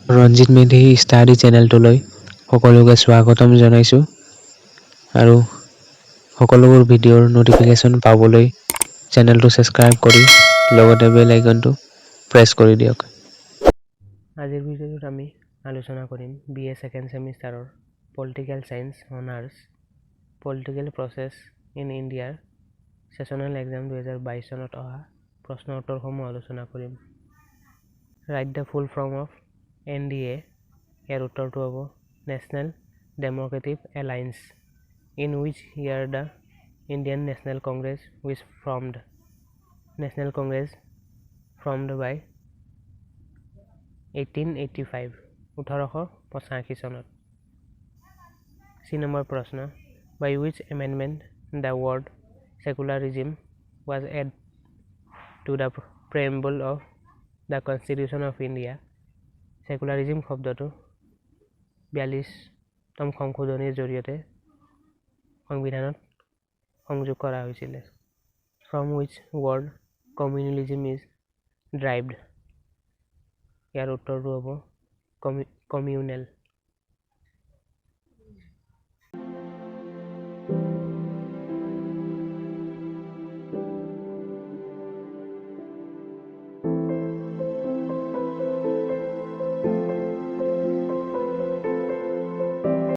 Ranjit Medhi study চেনেলটোলৈ সকলোকে স্বাগতম জনাইছোঁ আৰু সকলোবোৰ ভিডিঅ'ৰ ন'টিফিকেশ্যন পাবলৈ চেনেলটো ছাবস্ক্ৰাইব কৰি লগতে বেল আইকনটো প্ৰেছ কৰি দিয়ক। আজিৰ ভিডিঅ'টোত আমি আলোচনা কৰিম BA ছেকেণ্ড ছেমিষ্টাৰৰ political science honours political process in ইণ্ডিয়াৰ ছেছনেল এক্সাম 2022 চনত অহা প্ৰশ্ন উত্তৰসমূহ আলোচনা কৰিম। Write the full form of NDA, ইয়াৰ উত্তৰটো হ'ব National Democratic Alliance. In which ইয়াৰ the Indian National Congress which formed. National Congress formed by 1885 1885 চনত। চি নম্বৰ প্ৰশ্ন, by which amendment the word secularism was add to the preamble of the constitution of India. সেকুলাৰিজিম শব্দটো 42তম সংশোধনীৰ জৰিয়তে সংবিধানত সংযোগ কৰা হৈছিলে। From which word communalism is derived. ইয়াৰ উত্তৰটো হ'ব কমিউনেল।